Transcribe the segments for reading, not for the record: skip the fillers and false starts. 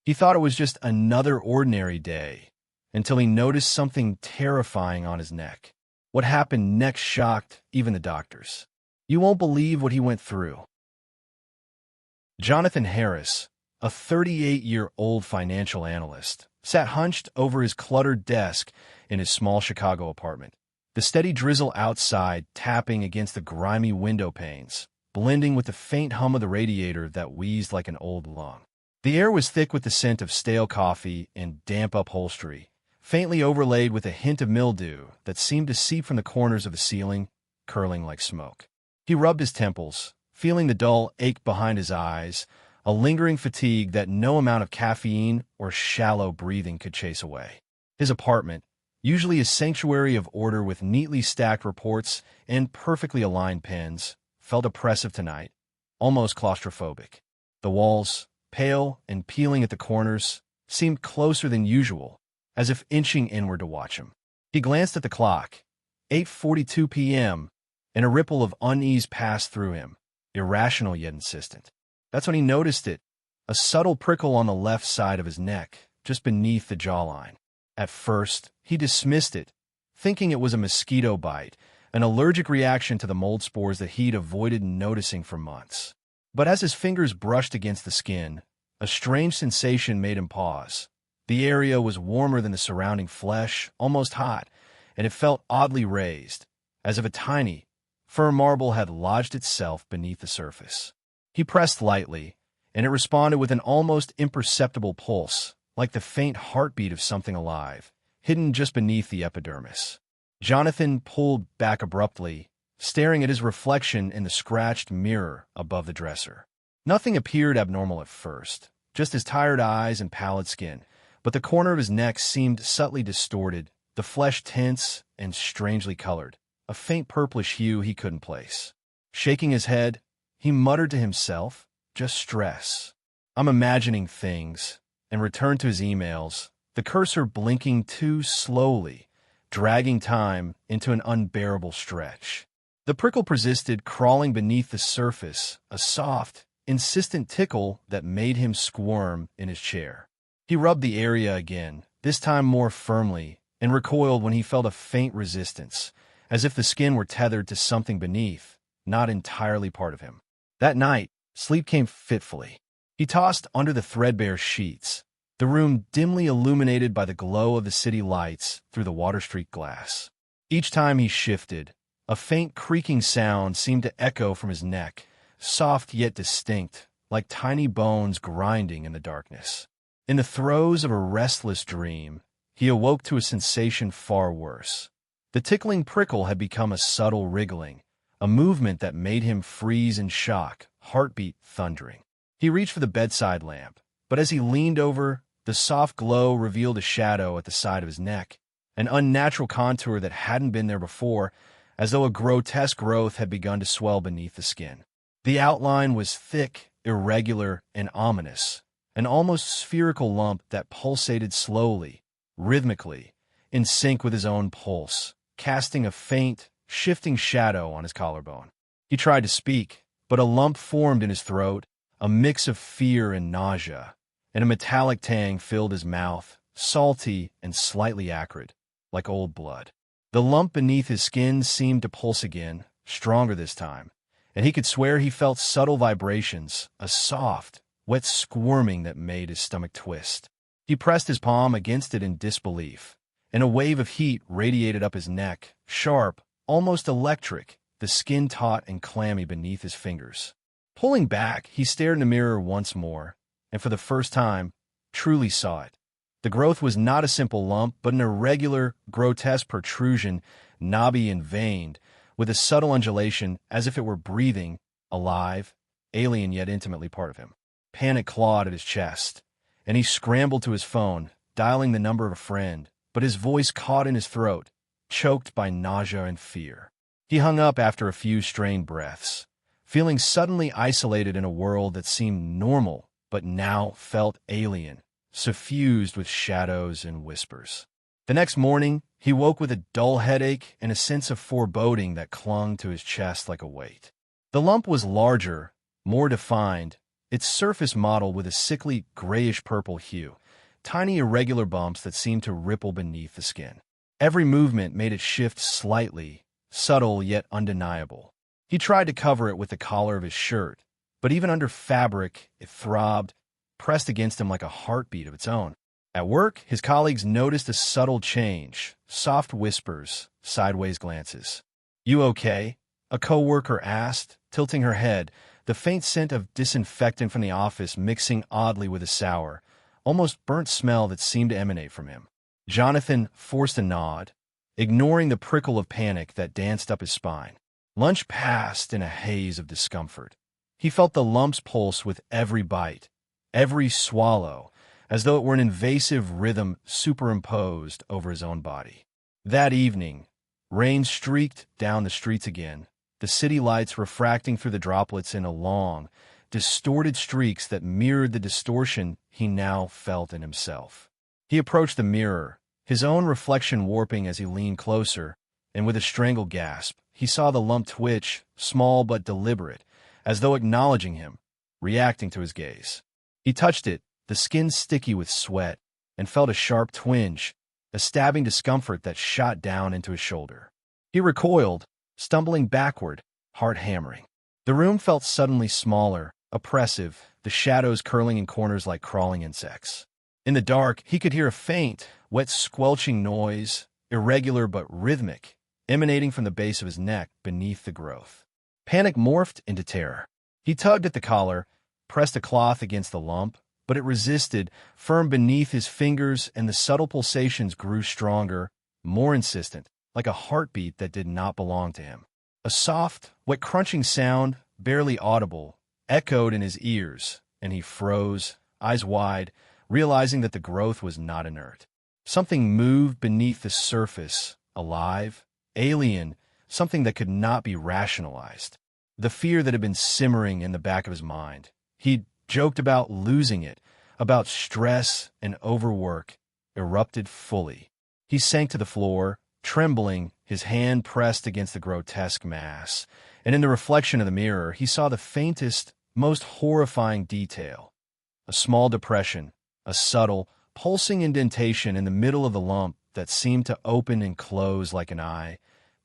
He thought it was just another ordinary day, until he noticed something terrifying on his neck. What happened next shocked even the doctors. You won't believe what he went through. Jonathan Harris, a 38-year-old financial analyst, sat hunched over his cluttered desk in his small Chicago apartment. The steady drizzle outside tapping against the grimy window panes, blending with the faint hum of the radiator that wheezed like an old lung. The air was thick with the scent of stale coffee and damp upholstery, faintly overlaid with a hint of mildew that seemed to seep from the corners of the ceiling, curling like smoke. He rubbed his temples, feeling the dull ache behind his eyes, a lingering fatigue that no amount of caffeine or shallow breathing could chase away. His apartment, usually a sanctuary of order with neatly stacked reports and perfectly aligned pens, felt oppressive tonight, almost claustrophobic. The walls, pale and peeling at the corners, seemed closer than usual, as if inching inward to watch him. He glanced at the clock, 8:42 p.m., and a ripple of unease passed through him, irrational yet insistent. That's when he noticed it, a subtle prickle on the left side of his neck, just beneath the jawline. At first, he dismissed it, thinking it was a mosquito bite, an allergic reaction to the mold spores that he'd avoided noticing for months. But as his fingers brushed against the skin, a strange sensation made him pause. The area was warmer than the surrounding flesh, almost hot, and it felt oddly raised, as if a tiny, firm marble had lodged itself beneath the surface. He pressed lightly, and it responded with an almost imperceptible pulse, like the faint heartbeat of something alive, hidden just beneath the epidermis. Jonathan pulled back abruptly, staring at his reflection in the scratched mirror above the dresser. Nothing appeared abnormal at first, just his tired eyes and pallid skin, but the corner of his neck seemed subtly distorted, the flesh tense and strangely colored, a faint purplish hue he couldn't place. Shaking his head, he muttered to himself, "Just stress. I'm imagining things," and returned to his emails, the cursor blinking too slowly, dragging time into an unbearable stretch. The prickle persisted, crawling beneath the surface, a soft, insistent tickle that made him squirm in his chair. He rubbed the area again, this time more firmly, and recoiled when he felt a faint resistance, as if the skin were tethered to something beneath, not entirely part of him. That night, sleep came fitfully. He tossed under the threadbare sheets, the room dimly illuminated by the glow of the city lights through the water-streaked glass. Each time he shifted, a faint creaking sound seemed to echo from his neck, soft yet distinct, like tiny bones grinding in the darkness. In the throes of a restless dream, he awoke to a sensation far worse. The tickling prickle had become a subtle wriggling, a movement that made him freeze in shock, heartbeat thundering. He reached for the bedside lamp, but as he leaned over, the soft glow revealed a shadow at the side of his neck, an unnatural contour that hadn't been there before, as though a grotesque growth had begun to swell beneath the skin. The outline was thick, irregular, and ominous, an almost spherical lump that pulsated slowly, rhythmically, in sync with his own pulse, casting a faint, shifting shadow on his collarbone. He tried to speak, but a lump formed in his throat, a mix of fear and nausea, and a metallic tang filled his mouth, salty and slightly acrid, like old blood. The lump beneath his skin seemed to pulse again, stronger this time, and he could swear he felt subtle vibrations, a soft, wet squirming that made his stomach twist. He pressed his palm against it in disbelief, and a wave of heat radiated up his neck, sharp, almost electric, the skin taut and clammy beneath his fingers. Pulling back, he stared in the mirror once more, and for the first time, truly saw it. The growth was not a simple lump, but an irregular, grotesque protrusion, knobby and veined, with a subtle undulation as if it were breathing, alive, alien yet intimately part of him. Panic clawed at his chest, and he scrambled to his phone, dialing the number of a friend, but his voice caught in his throat, choked by nausea and fear. He hung up after a few strained breaths, feeling suddenly isolated in a world that seemed normal but now felt alien, suffused with shadows and whispers. The next morning, he woke with a dull headache and a sense of foreboding that clung to his chest like a weight. The lump was larger, more defined, its surface mottled with a sickly grayish-purple hue, tiny irregular bumps that seemed to ripple beneath the skin. Every movement made it shift slightly, subtle yet undeniable. He tried to cover it with the collar of his shirt, but even under fabric, it throbbed, pressed against him like a heartbeat of its own. At work, his colleagues noticed a subtle change, soft whispers, sideways glances. "You okay?" a coworker asked, tilting her head, the faint scent of disinfectant from the office mixing oddly with a sour, almost burnt smell that seemed to emanate from him. Jonathan forced a nod, ignoring the prickle of panic that danced up his spine. Lunch passed in a haze of discomfort. He felt the lump's pulse with every bite, every swallow, as though it were an invasive rhythm superimposed over his own body. That evening, rain streaked down the streets again, the city lights refracting through the droplets in a long, distorted streaks that mirrored the distortion he now felt in himself. He approached the mirror, his own reflection warping as he leaned closer, and with a strangled gasp, he saw the lump twitch, small but deliberate, as though acknowledging him, reacting to his gaze. He touched it, the skin sticky with sweat, and felt a sharp twinge, a stabbing discomfort that shot down into his shoulder. He recoiled, stumbling backward, heart hammering. The room felt suddenly smaller, oppressive, the shadows curling in corners like crawling insects. In the dark, he could hear a faint, wet squelching noise, irregular but rhythmic, emanating from the base of his neck beneath the growth. Panic morphed into terror. He tugged at the collar, pressed a cloth against the lump, but it resisted, firm beneath his fingers, and the subtle pulsations grew stronger, more insistent, like a heartbeat that did not belong to him. A soft, wet crunching sound, barely audible, echoed in his ears, and he froze, eyes wide, realizing that the growth was not inert. Something moved beneath the surface, alive, alien, something that could not be rationalized. The fear that had been simmering in the back of his mind. He'd joked about losing it, about stress and overwork, erupted fully. He sank to the floor, trembling, his hand pressed against the grotesque mass, and in the reflection of the mirror, he saw the faintest, most horrifying detail. A small depression, a subtle, pulsing indentation in the middle of the lump that seemed to open and close like an eye,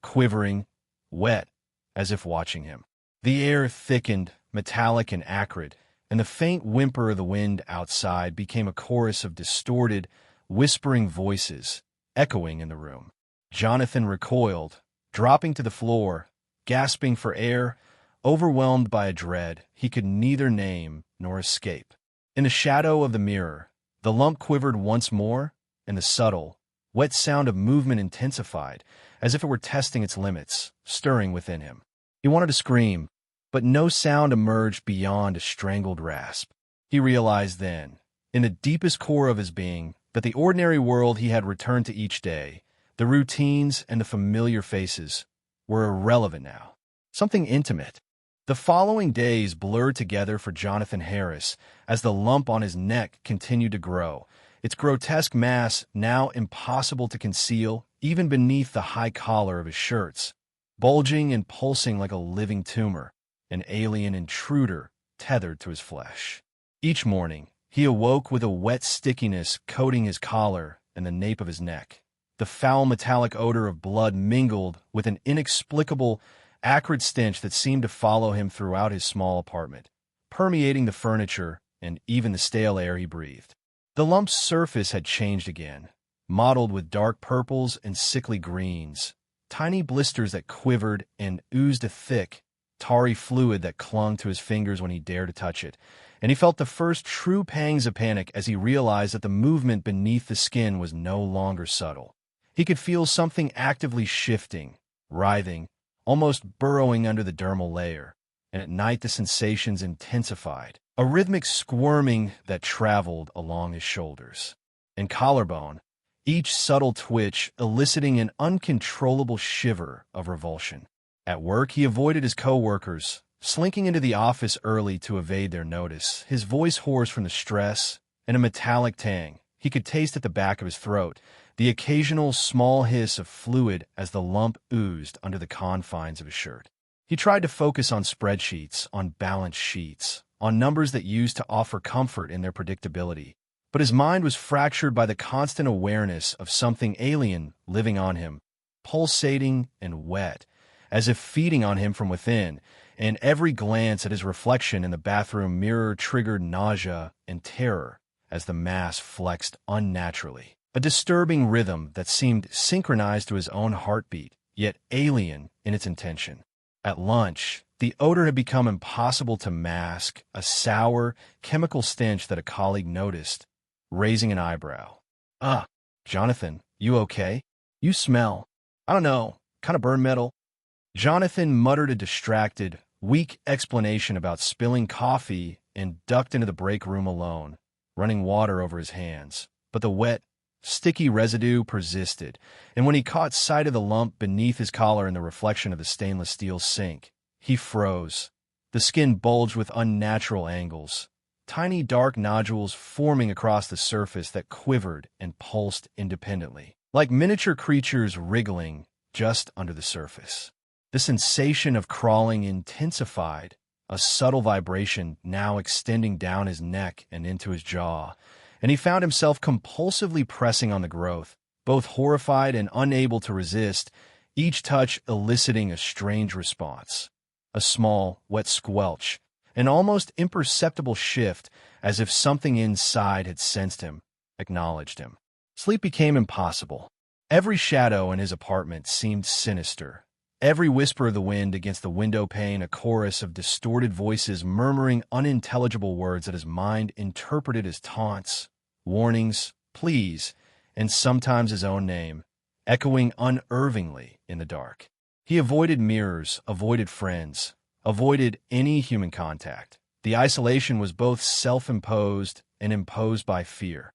quivering, wet, as if watching him. The air thickened, metallic and acrid, and the faint whimper of the wind outside became a chorus of distorted, whispering voices, echoing in the room. Jonathan recoiled, dropping to the floor, gasping for air, overwhelmed by a dread he could neither name nor escape. In the shadow of the mirror, the lump quivered once more, and the subtle, wet sound of movement intensified, as if it were testing its limits, stirring within him. He wanted to scream, but no sound emerged beyond a strangled rasp. He realized then, in the deepest core of his being, that the ordinary world he had returned to each day, the routines and the familiar faces, were irrelevant now. Something intimate. The following days blurred together for Jonathan Harris as the lump on his neck continued to grow, its grotesque mass now impossible to conceal even beneath the high collar of his shirts, bulging and pulsing like a living tumor, an alien intruder tethered to his flesh. Each morning, he awoke with a wet stickiness coating his collar and the nape of his neck. The foul metallic odor of blood mingled with an inexplicable, acrid stench that seemed to follow him throughout his small apartment, permeating the furniture and even the stale air he breathed. The lump's surface had changed again, mottled with dark purples and sickly greens, tiny blisters that quivered and oozed a thick, tarry fluid that clung to his fingers when he dared to touch it, and he felt the first true pangs of panic as he realized that the movement beneath the skin was no longer subtle. He could feel something actively shifting, writhing, almost burrowing under the dermal layer, and at night the sensations intensified, a rhythmic squirming that traveled along his shoulders and collarbone, each subtle twitch eliciting an uncontrollable shiver of revulsion. At work, he avoided his coworkers, slinking into the office early to evade their notice, his voice hoarse from the stress and a metallic tang he could taste at the back of his throat, the occasional small hiss of fluid as the lump oozed under the confines of his shirt. He tried to focus on spreadsheets, on balance sheets, on numbers that used to offer comfort in their predictability. But his mind was fractured by the constant awareness of something alien living on him, pulsating and wet, as if feeding on him from within, and every glance at his reflection in the bathroom mirror triggered nausea and terror as the mass flexed unnaturally. A disturbing rhythm that seemed synchronized to his own heartbeat, yet alien in its intention. At lunch, the odor had become impossible to mask, a sour, chemical stench that a colleague noticed, raising an eyebrow. Jonathan, you okay? You smell, I don't know, kind of burn metal." Jonathan muttered a distracted, weak explanation about spilling coffee and ducked into the break room alone, running water over his hands. But the wet, sticky residue persisted, and when he caught sight of the lump beneath his collar in the reflection of the stainless steel sink, he froze. The skin bulged with unnatural angles, tiny dark nodules forming across the surface that quivered and pulsed independently, like miniature creatures wriggling just under the surface. The sensation of crawling intensified, a subtle vibration now extending down his neck and into his jaw, and he found himself compulsively pressing on the growth, both horrified and unable to resist, each touch eliciting a strange response. A small, wet squelch, an almost imperceptible shift, as if something inside had sensed him, acknowledged him. Sleep became impossible. Every shadow in his apartment seemed sinister. Every whisper of the wind against the window pane a chorus of distorted voices murmuring unintelligible words that his mind interpreted as taunts, warnings, pleas, and sometimes his own name, echoing unervingly in the dark. He avoided mirrors, avoided friends, avoided any human contact. The isolation was both self-imposed and imposed by fear.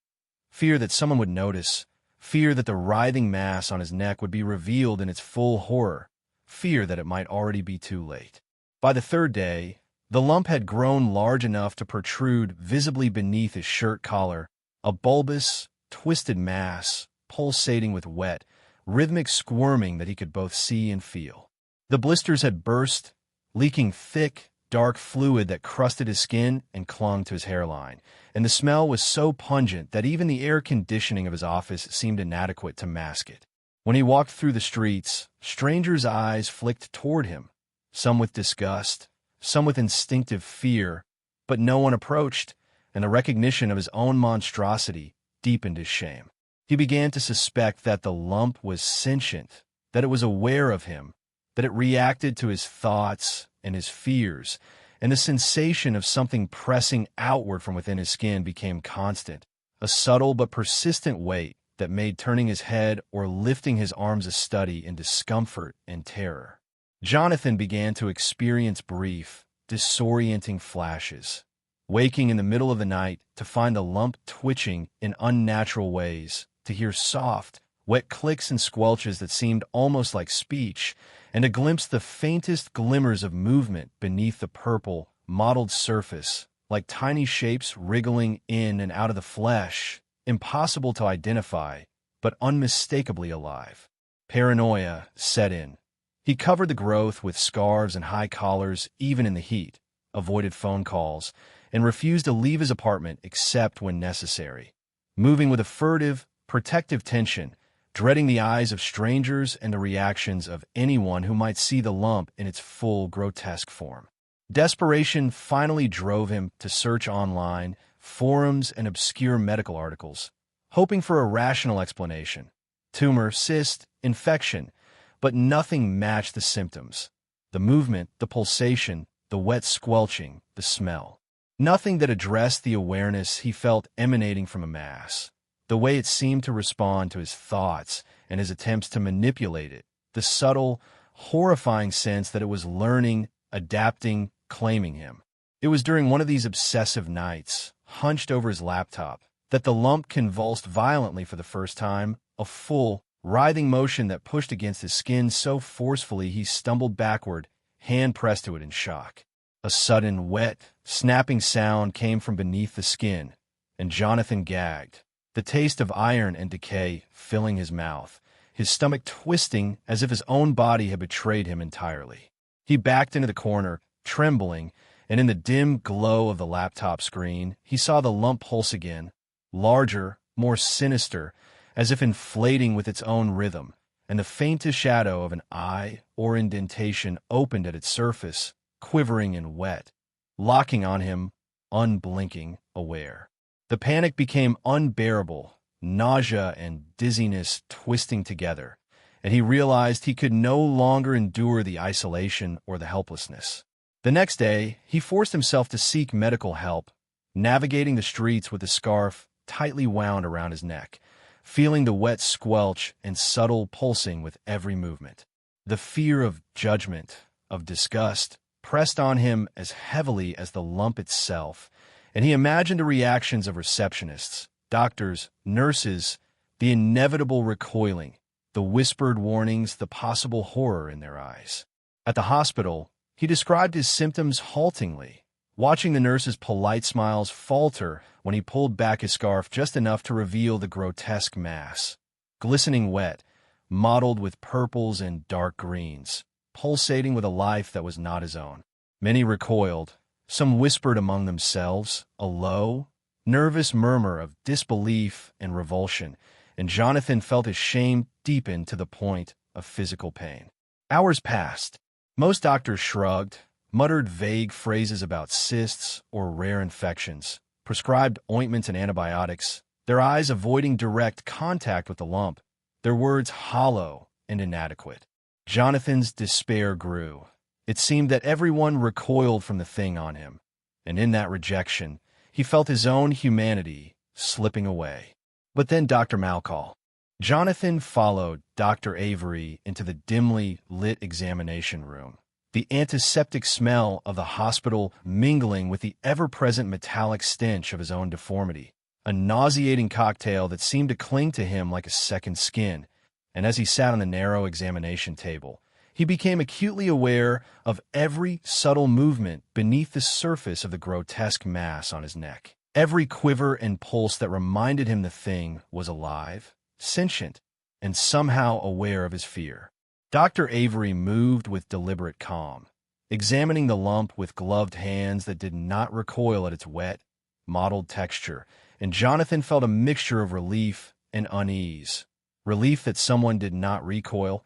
Fear that someone would notice, fear that the writhing mass on his neck would be revealed in its full horror, fear that it might already be too late. By the third day, the lump had grown large enough to protrude visibly beneath his shirt collar, a bulbous, twisted mass, pulsating with wet, rhythmic squirming that he could both see and feel. The blisters had burst, leaking thick, dark fluid that crusted his skin and clung to his hairline, and the smell was so pungent that even the air conditioning of his office seemed inadequate to mask it. When he walked through the streets, strangers' eyes flicked toward him, some with disgust, some with instinctive fear, but no one approached, and the recognition of his own monstrosity deepened his shame. He began to suspect that the lump was sentient, that it was aware of him, that it reacted to his thoughts and his fears, and the sensation of something pressing outward from within his skin became constant, a subtle but persistent weight that made turning his head or lifting his arms a study in discomfort and terror. Jonathan began to experience brief, disorienting flashes, waking in the middle of the night to find the lump twitching in unnatural ways, to hear soft, wet clicks and squelches that seemed almost like speech, and to glimpse the faintest glimmers of movement beneath the purple, mottled surface, like tiny shapes wriggling in and out of the flesh, impossible to identify, but unmistakably alive. Paranoia set in. He covered the growth with scarves and high collars even in the heat, avoided phone calls, and refused to leave his apartment except when necessary, moving with a furtive, protective tension, dreading the eyes of strangers and the reactions of anyone who might see the lump in its full grotesque form. Desperation finally drove him to search online, forums, and obscure medical articles, hoping for a rational explanation. Tumor, cyst, infection, but nothing matched the symptoms. The movement, the pulsation, the wet squelching, the smell. Nothing that addressed the awareness he felt emanating from a mass. The way it seemed to respond to his thoughts and his attempts to manipulate it. The subtle, horrifying sense that it was learning, adapting, claiming him. It was during one of these obsessive nights, hunched over his laptop, that the lump convulsed violently for the first time, a full, writhing motion that pushed against his skin so forcefully he stumbled backward, hand pressed to it in shock. A sudden, wet, snapping sound came from beneath the skin, and Jonathan gagged, the taste of iron and decay filling his mouth, his stomach twisting as if his own body had betrayed him entirely. He backed into the corner, trembling, and in the dim glow of the laptop screen, he saw the lump pulse again, larger, more sinister, as if inflating with its own rhythm, and the faintest shadow of an eye or indentation opened at its surface, quivering and wet, locking on him, unblinking, aware. The panic became unbearable, nausea and dizziness twisting together, and he realized he could no longer endure the isolation or the helplessness. The next day, he forced himself to seek medical help, navigating the streets with the scarf tightly wound around his neck, feeling the wet squelch and subtle pulsing with every movement. The fear of judgment, of disgust, pressed on him as heavily as the lump itself, and he imagined the reactions of receptionists, doctors, nurses, the inevitable recoiling, the whispered warnings, the possible horror in their eyes. At the hospital, he described his symptoms haltingly, watching the nurse's polite smiles falter when he pulled back his scarf just enough to reveal the grotesque mass, glistening wet, mottled with purples and dark greens, pulsating with a life that was not his own. Many recoiled. Some whispered among themselves, a low, nervous murmur of disbelief and revulsion, and Jonathan felt his shame deepen to the point of physical pain. Hours passed. Most doctors shrugged, muttered vague phrases about cysts or rare infections, prescribed ointments and antibiotics, their eyes avoiding direct contact with the lump, their words hollow and inadequate. Jonathan's despair grew. It seemed that everyone recoiled from the thing on him, and in that rejection, he felt his own humanity slipping away. But then Dr. Malcall. Jonathan followed Dr. Avery into the dimly lit examination room, the antiseptic smell of the hospital mingling with the ever-present metallic stench of his own deformity, a nauseating cocktail that seemed to cling to him like a second skin. And as he sat on the narrow examination table, he became acutely aware of every subtle movement beneath the surface of the grotesque mass on his neck. Every quiver and pulse that reminded him the thing was alive, sentient, and somehow aware of his fear. Dr. Avery moved with deliberate calm, examining the lump with gloved hands that did not recoil at its wet, mottled texture, and Jonathan felt a mixture of relief and unease. Relief that someone did not recoil,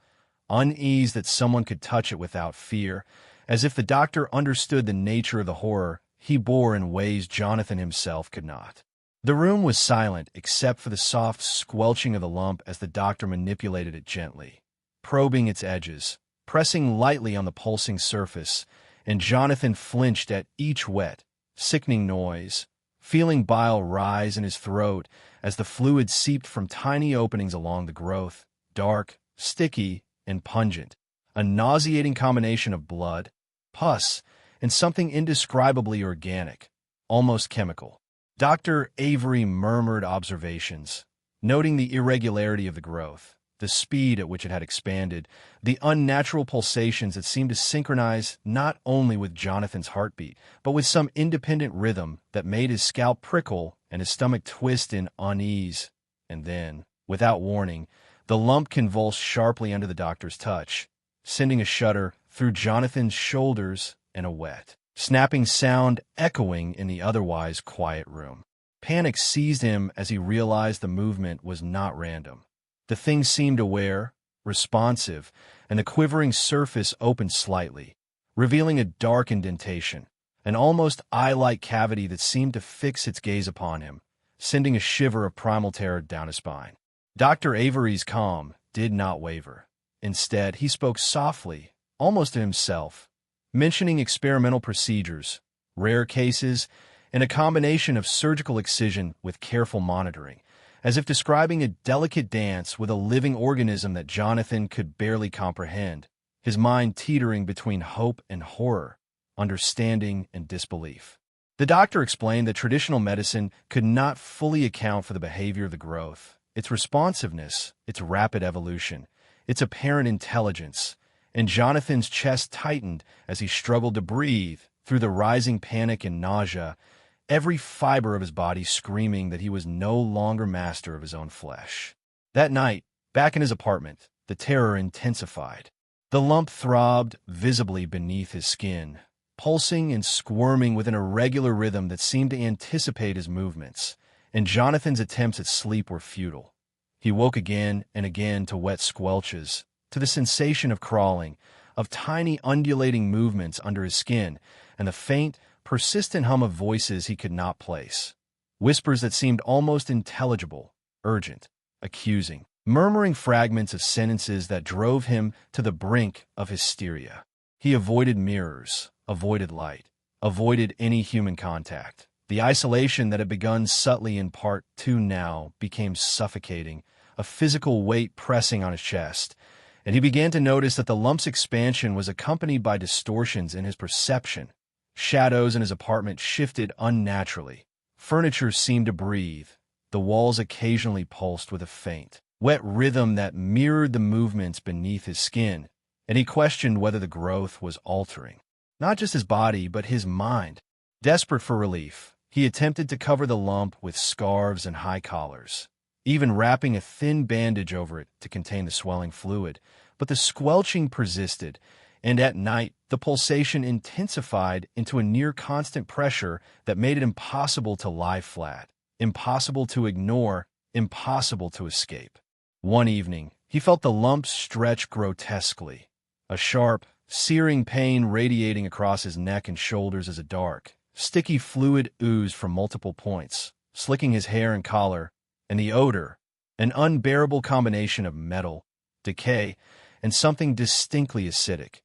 unease that someone could touch it without fear, as if the doctor understood the nature of the horror he bore in ways Jonathan himself could not. The room was silent except for the soft squelching of the lump as the doctor manipulated it gently, probing its edges, pressing lightly on the pulsing surface, and Jonathan flinched at each wet, sickening noise, feeling bile rise in his throat as the fluid seeped from tiny openings along the growth, dark, sticky, and pungent, a nauseating combination of blood, pus, and something indescribably organic, almost chemical. Dr. Avery murmured observations, noting the irregularity of the growth, the speed at which it had expanded, the unnatural pulsations that seemed to synchronize not only with Jonathan's heartbeat, but with some independent rhythm that made his scalp prickle and his stomach twist in unease. And then, without warning, the lump convulsed sharply under the doctor's touch, sending a shudder through Jonathan's shoulders and a wet, snapping sound echoing in the otherwise quiet room. Panic seized him as he realized the movement was not random. The thing seemed aware, responsive, and the quivering surface opened slightly, revealing a dark indentation, an almost eye-like cavity that seemed to fix its gaze upon him, sending a shiver of primal terror down his spine. Dr. Avery's calm did not waver. Instead, he spoke softly, almost to himself, mentioning experimental procedures, rare cases, and a combination of surgical excision with careful monitoring, as if describing a delicate dance with a living organism that Jonathan could barely comprehend, his mind teetering between hope and horror, understanding and disbelief. The doctor explained that traditional medicine could not fully account for the behavior of the growth, its responsiveness, its rapid evolution, its apparent intelligence, and Jonathan's chest tightened as he struggled to breathe through the rising panic and nausea, every fiber of his body screaming that he was no longer master of his own flesh. That night, back in his apartment, the terror intensified. The lump throbbed visibly beneath his skin, pulsing and squirming with an irregular rhythm that seemed to anticipate his movements, and Jonathan's attempts at sleep were futile. He woke again and again to wet squelches, to the sensation of crawling, of tiny undulating movements under his skin, and the faint, persistent hum of voices he could not place. Whispers that seemed almost intelligible, urgent, accusing, murmuring fragments of sentences that drove him to the brink of hysteria. He avoided mirrors, avoided light, avoided any human contact. The isolation that had begun subtly in part two now became suffocating, a physical weight pressing on his chest, and he began to notice that the lump's expansion was accompanied by distortions in his perception. Shadows in his apartment shifted unnaturally. Furniture seemed to breathe. The walls occasionally pulsed with a faint, wet rhythm that mirrored the movements beneath his skin, and he questioned whether the growth was altering not just his body, but his mind. Desperate for relief, he attempted to cover the lump with scarves and high collars, even wrapping a thin bandage over it to contain the swelling fluid. But the squelching persisted, and at night the pulsation intensified into a near-constant pressure that made it impossible to lie flat, impossible to ignore, impossible to escape. One evening, he felt the lump stretch grotesquely, a sharp, searing pain radiating across his neck and shoulders as a dark, sticky fluid oozed from multiple points, slicking his hair and collar, and the odor, an unbearable combination of metal, decay, and something distinctly acidic,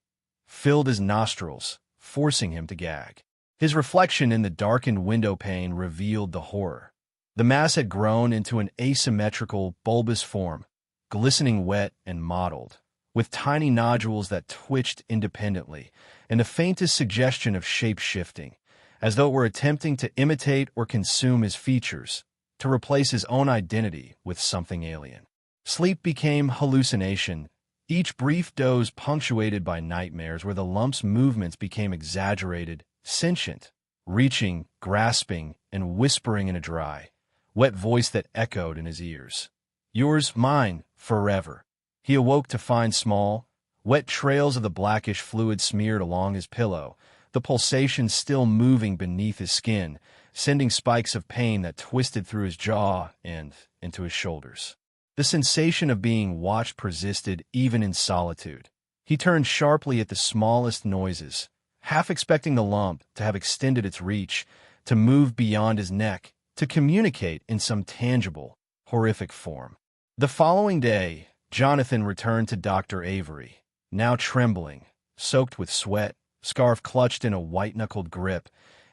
filled his nostrils, forcing him to gag. His reflection in the darkened window pane revealed the horror. The mass had grown into an asymmetrical, bulbous form, glistening wet and mottled, with tiny nodules that twitched independently, and the faintest suggestion of shape-shifting, as though it were attempting to imitate or consume his features, to replace his own identity with something alien. Sleep became hallucination, each brief doze punctuated by nightmares where the lump's movements became exaggerated, sentient, reaching, grasping, and whispering in a dry, wet voice that echoed in his ears. Yours, mine, forever. He awoke to find small, wet trails of the blackish fluid smeared along his pillow, the pulsation still moving beneath his skin, sending spikes of pain that twisted through his jaw and into his shoulders. The sensation of being watched persisted even in solitude. He turned sharply at the smallest noises, half expecting the lump to have extended its reach, to move beyond his neck, to communicate in some tangible, horrific form. The following day, Jonathan returned to Dr. Avery, now trembling, soaked with sweat, scarf clutched in a white-knuckled grip,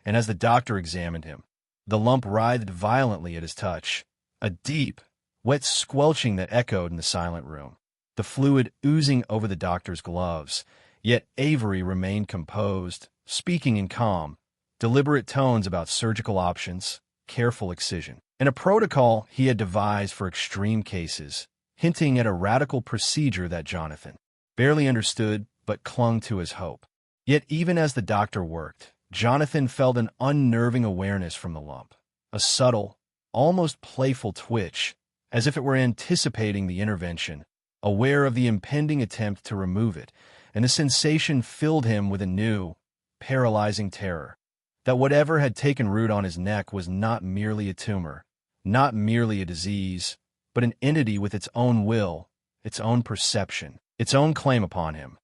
and as the doctor examined him, the lump writhed violently at his touch, a deep, wet squelching that echoed in the silent room, the fluid oozing over the doctor's gloves. Yet Avery remained composed, speaking in calm, deliberate tones about surgical options, careful excision, and a protocol he had devised for extreme cases, hinting at a radical procedure that Jonathan barely understood but clung to as hope. Yet even as the doctor worked, Jonathan felt an unnerving awareness from the lump, a subtle, almost playful twitch, as if it were anticipating the intervention, aware of the impending attempt to remove it, and the sensation filled him with a new, paralyzing terror, that whatever had taken root on his neck was not merely a tumor, not merely a disease, but an entity with its own will, its own perception, its own claim upon him,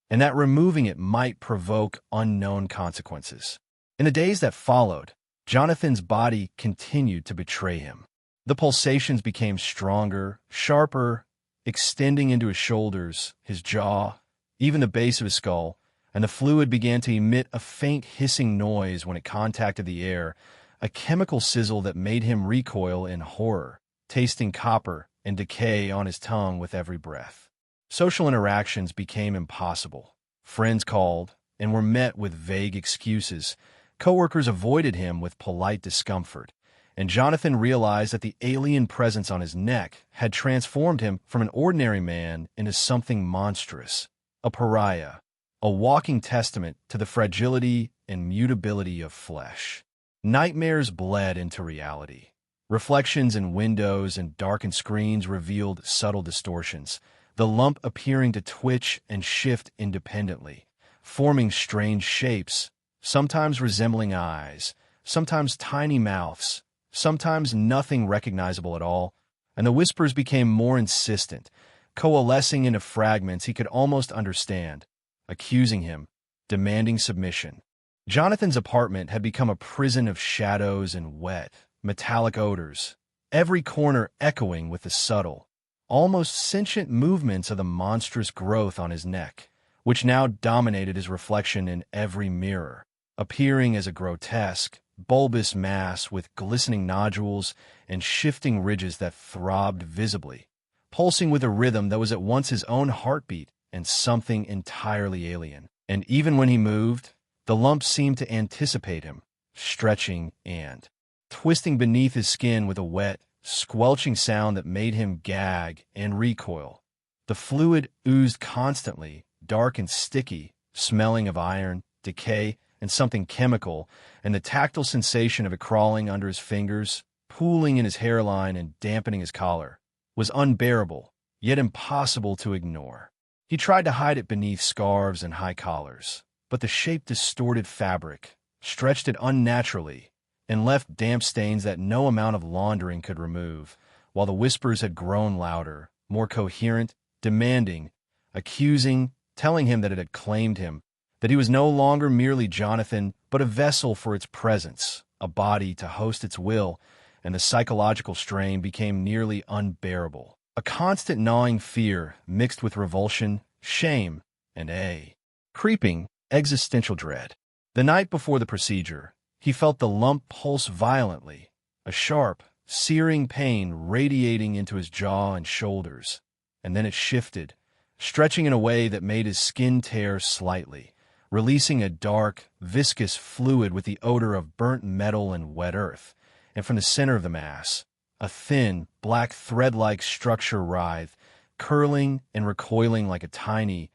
and that removing it might provoke unknown consequences. In the days that followed, Jonathan's body continued to betray him. The pulsations became stronger, sharper, extending into his shoulders, his jaw, even the base of his skull, and the fluid began to emit a faint hissing noise when it contacted the air, a chemical sizzle that made him recoil in horror, tasting copper and decay on his tongue with every breath. Social interactions became impossible. Friends called and were met with vague excuses. Coworkers avoided him with polite discomfort, and Jonathan realized that the alien presence on his neck had transformed him from an ordinary man into something monstrous, a pariah, a walking testament to the fragility and mutability of flesh. Nightmares bled into reality. Reflections in windows and darkened screens revealed subtle distortions, the lump appearing to twitch and shift independently, forming strange shapes, sometimes resembling eyes, sometimes tiny mouths, sometimes nothing recognizable at all, and the whispers became more insistent, coalescing into fragments he could almost understand, accusing him, demanding submission. Jonathan's apartment had become a prison of shadows and wet, metallic odors, every corner echoing with the subtle, almost sentient movements of the monstrous growth on his neck, which now dominated his reflection in every mirror, appearing as a grotesque, bulbous mass with glistening nodules and shifting ridges that throbbed visibly, pulsing with a rhythm that was at once his own heartbeat and something entirely alien. And even when he moved, the lump seemed to anticipate him, stretching and twisting beneath his skin with a wet, squelching sound that made him gag and recoil. The fluid oozed constantly, dark and sticky, smelling of iron, decay, and something chemical, and the tactile sensation of it crawling under his fingers, pooling in his hairline and dampening his collar, was unbearable, yet impossible to ignore. He tried to hide it beneath scarves and high collars, but the shape distorted fabric, stretched it unnaturally, and left damp stains that no amount of laundering could remove, while the whispers had grown louder, more coherent, demanding, accusing, telling him that it had claimed him, that he was no longer merely Jonathan, but a vessel for its presence, a body to host its will, and the psychological strain became nearly unbearable. A constant gnawing fear mixed with revulsion, shame, and a creeping, existential dread. The night before the procedure, he felt the lump pulse violently, a sharp, searing pain radiating into his jaw and shoulders, and then it shifted, stretching in a way that made his skin tear slightly, releasing a dark, viscous fluid with the odor of burnt metal and wet earth, and from the center of the mass, a thin, black thread-like structure writhed, curling and recoiling like a tiny,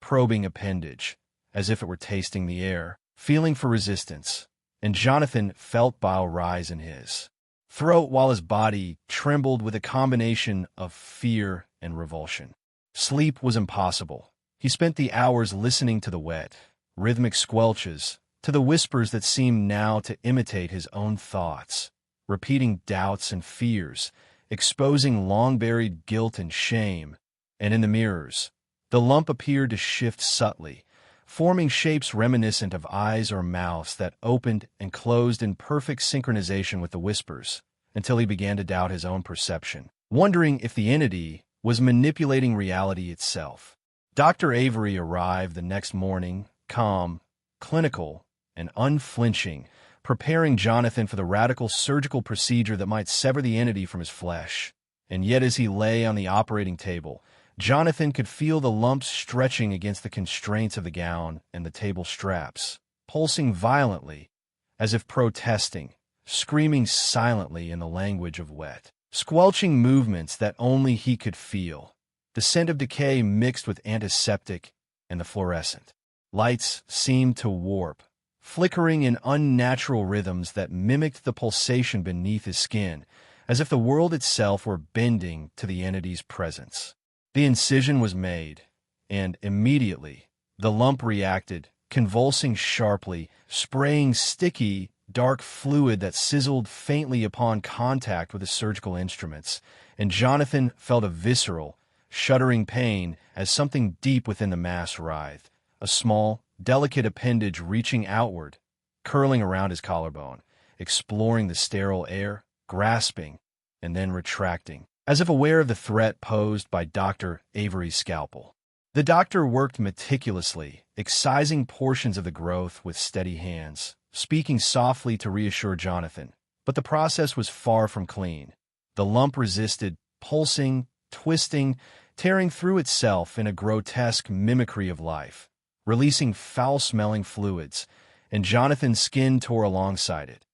probing appendage, as if it were tasting the air, feeling for resistance, and Jonathan felt bile rise in his throat while his body trembled with a combination of fear and revulsion. Sleep was impossible. He spent the hours listening to the wet, rhythmic squelches, to the whispers that seemed now to imitate his own thoughts, repeating doubts and fears, exposing long-buried guilt and shame, and in the mirrors, the lump appeared to shift subtly, forming shapes reminiscent of eyes or mouths that opened and closed in perfect synchronization with the whispers, until he began to doubt his own perception, wondering if the entity was manipulating reality itself. Dr. Avery arrived the next morning, calm, clinical, and unflinching, preparing Jonathan for the radical surgical procedure that might sever the entity from his flesh. And yet as he lay on the operating table, Jonathan could feel the lumps stretching against the constraints of the gown and the table straps, pulsing violently, as if protesting, screaming silently in the language of wet, squelching movements that only he could feel, the scent of decay mixed with antiseptic and the fluorescent. Lights seemed to warp, flickering in unnatural rhythms that mimicked the pulsation beneath his skin, as if the world itself were bending to the entity's presence. The incision was made, and immediately the lump reacted, convulsing sharply, spraying sticky, dark fluid that sizzled faintly upon contact with the surgical instruments, and Jonathan felt a visceral, shuddering pain as something deep within the mass writhed, a small, delicate appendage reaching outward, curling around his collarbone, exploring the sterile air, grasping, and then retracting, as if aware of the threat posed by Dr. Avery's scalpel. The doctor worked meticulously, excising portions of the growth with steady hands, speaking softly to reassure Jonathan, but the process was far from clean. The lump resisted, pulsing, twisting, tearing through itself in a grotesque mimicry of life, releasing foul-smelling fluids, and Jonathan's skin tore alongside it,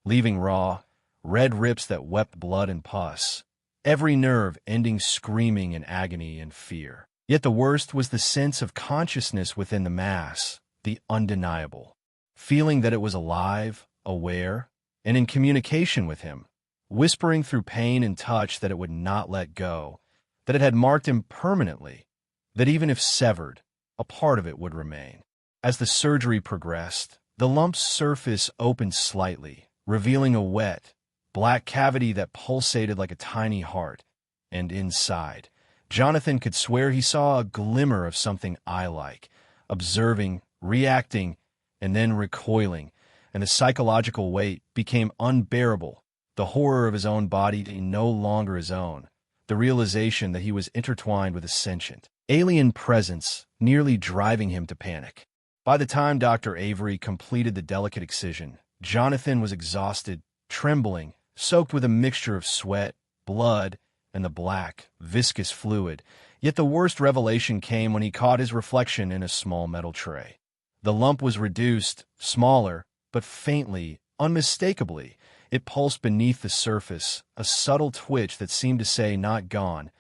leaving raw, red rips that wept blood and pus, every nerve ending screaming in agony and fear. Yet the worst was the sense of consciousness within the mass, the undeniable, feeling that it was alive, aware, and in communication with him, whispering through pain and touch that it would not let go, that it had marked him permanently, that even if severed, a part of it would remain. As the surgery progressed, The lump's surface opened slightly, revealing a wet, black cavity that pulsated like a tiny heart. And inside, Jonathan could swear he saw a glimmer of something eye-like, observing, reacting, and then recoiling, and the psychological weight became unbearable. The horror of his own body no longer his own, the realization that he was intertwined with a sentient, alien presence, nearly driving him to panic. By the time Dr. Avery completed the delicate excision, Jonathan was exhausted, trembling, soaked with a mixture of sweat, blood, and the black, viscous fluid. Yet the worst revelation came when he caught his reflection in a small metal tray. The lump was reduced, smaller, but faintly, unmistakably. It pulsed beneath the surface, a subtle twitch that seemed to say not gone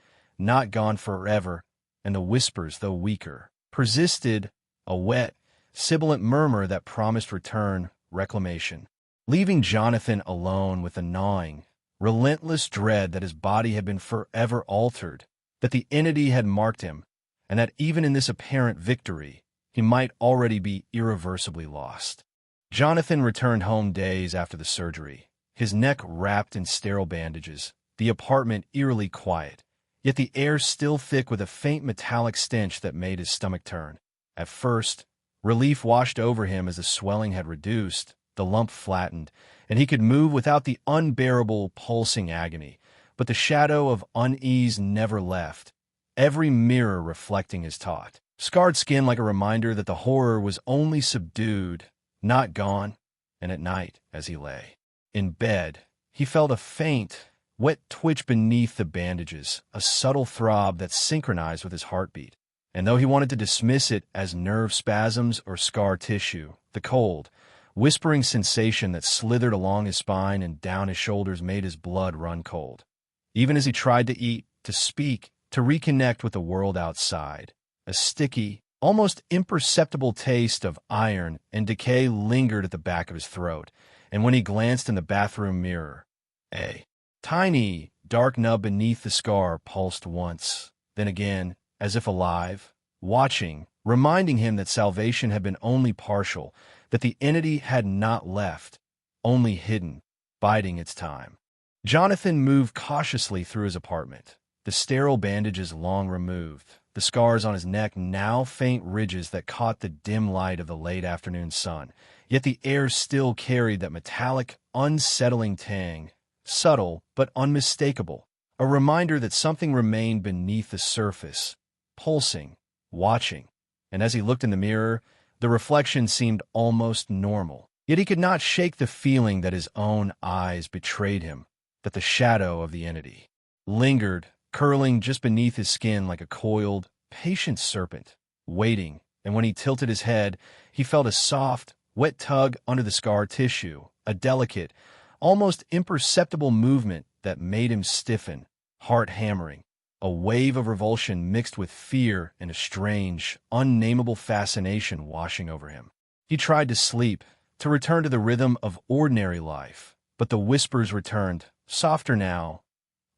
forever, and the whispers, though weaker, persisted, a wet, sibilant murmur that promised return, reclamation. Leaving Jonathan alone with a gnawing, relentless dread that his body had been forever altered, that the entity had marked him, and that even in this apparent victory, he might already be irreversibly lost. Jonathan returned home days after the surgery, his neck wrapped in sterile bandages, the apartment eerily quiet, yet the air still thick with a faint metallic stench that made his stomach turn. At first, relief washed over him as the swelling had reduced, the lump flattened, and he could move without the unbearable, pulsing agony. But the shadow of unease never left, every mirror reflecting his taut, scarred skin like a reminder that the horror was only subdued, not gone. And at night, as he lay in bed, he felt a faint, wet twitch beneath the bandages, a subtle throb that synchronized with his heartbeat. And though he wanted to dismiss it as nerve spasms or scar tissue, the cold, whispering sensation that slithered along his spine and down his shoulders made his blood run cold. Even as he tried to eat, to speak, to reconnect with the world outside, a sticky, almost imperceptible taste of iron and decay lingered at the back of his throat, and when he glanced in the bathroom mirror, a tiny, dark nub beneath the scar pulsed once, then again, as if alive, watching, reminding him that salvation had been only partial, that the entity had not left, only hidden, biding its time. Jonathan moved cautiously through his apartment, the sterile bandages long removed, the scars on his neck now faint ridges that caught the dim light of the late afternoon sun. Yet the air still carried that metallic, unsettling tang, subtle but unmistakable, a reminder that something remained beneath the surface, pulsing, watching. And as he looked in the mirror, the reflection seemed almost normal. Yet he could not shake the feeling that his own eyes betrayed him, that the shadow of the entity lingered, curling just beneath his skin like a coiled, patient serpent, waiting. And when he tilted his head, he felt a soft, wet tug under the scar tissue, a delicate, almost imperceptible movement that made him stiffen, heart hammering, a wave of revulsion mixed with fear and a strange, unnameable fascination washing over him. He tried to sleep, to return to the rhythm of ordinary life, but the whispers returned, softer now,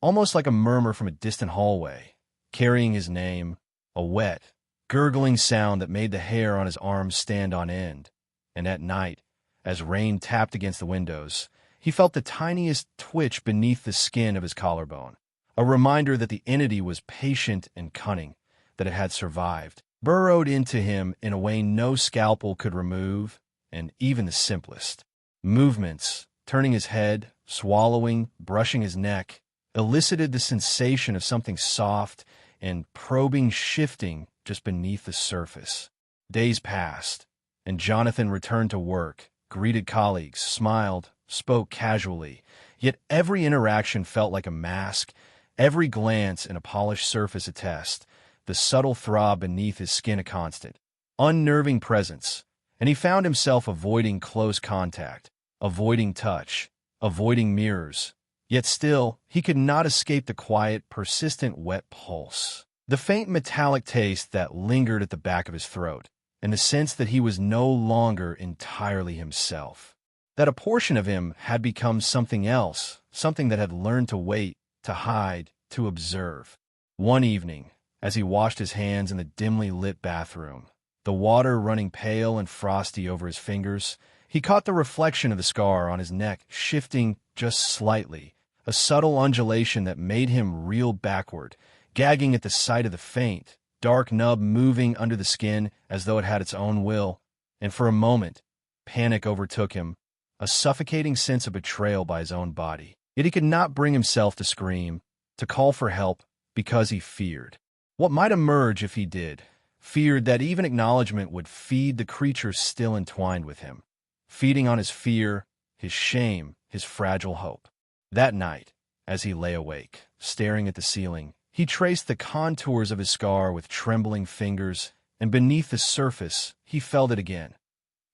almost like a murmur from a distant hallway, carrying his name, a wet, gurgling sound that made the hair on his arms stand on end. And at night, as rain tapped against the windows, he felt the tiniest twitch beneath the skin of his collarbone, a reminder that the entity was patient and cunning, that it had survived, burrowed into him in a way no scalpel could remove, and even the simplest movements, turning his head, swallowing, brushing his neck, elicited the sensation of something soft and probing shifting just beneath the surface. Days passed, and Jonathan returned to work, greeted colleagues, smiled, spoke casually, yet every interaction felt like a mask, every glance and a polished surface a test, the subtle throb beneath his skin a constant, unnerving presence, and he found himself avoiding close contact, avoiding touch, avoiding mirrors. Yet still, he could not escape the quiet, persistent wet pulse, the faint metallic taste that lingered at the back of his throat, and the sense that he was no longer entirely himself, that a portion of him had become something else, something that had learned to wait, to hide, to observe. One evening, as he washed his hands in the dimly lit bathroom, the water running pale and frosty over his fingers. He caught the reflection of the scar on his neck shifting just slightly, a subtle undulation that made him reel backward, gagging at the sight of the faint, dark nub moving under the skin as though it had its own will. And for a moment, panic overtook him, a suffocating sense of betrayal by his own body. Yet he could not bring himself to scream, to call for help, because he feared what might emerge if he did, feared that even acknowledgement would feed the creature still entwined with him, feeding on his fear, his shame, his fragile hope. That night, as he lay awake, staring at the ceiling, he traced the contours of his scar with trembling fingers, and beneath the surface he felt it again.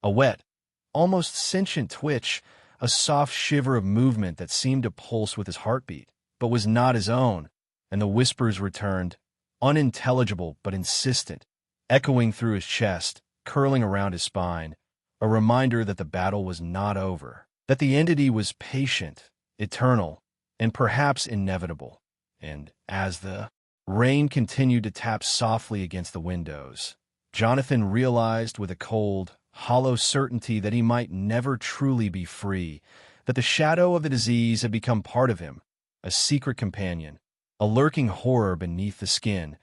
A wet, almost sentient twitch, a soft shiver of movement that seemed to pulse with his heartbeat, but was not his own, and the whispers returned, unintelligible but insistent, echoing through his chest, curling around his spine, a reminder that the battle was not over, that the entity was patient, eternal, and perhaps inevitable. And as the rain continued to tap softly against the windows, Jonathan realized with a cold, hollow certainty that he might never truly be free, that the shadow of the disease had become part of him, a secret companion, a lurking horror beneath the skin,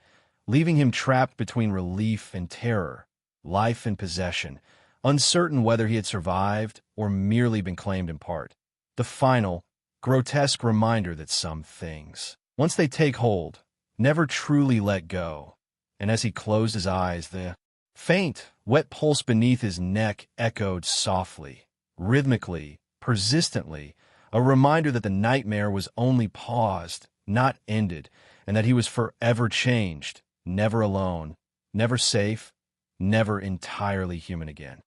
leaving him trapped between relief and terror, life and possession, uncertain whether he had survived or merely been claimed in part. The final, grotesque reminder that some things, once they take hold, never truly let go. And as he closed his eyes, the faint, wet pulse beneath his neck echoed softly, rhythmically, persistently, a reminder that the nightmare was only paused, not ended, and that he was forever changed, never alone, never safe, never entirely human again.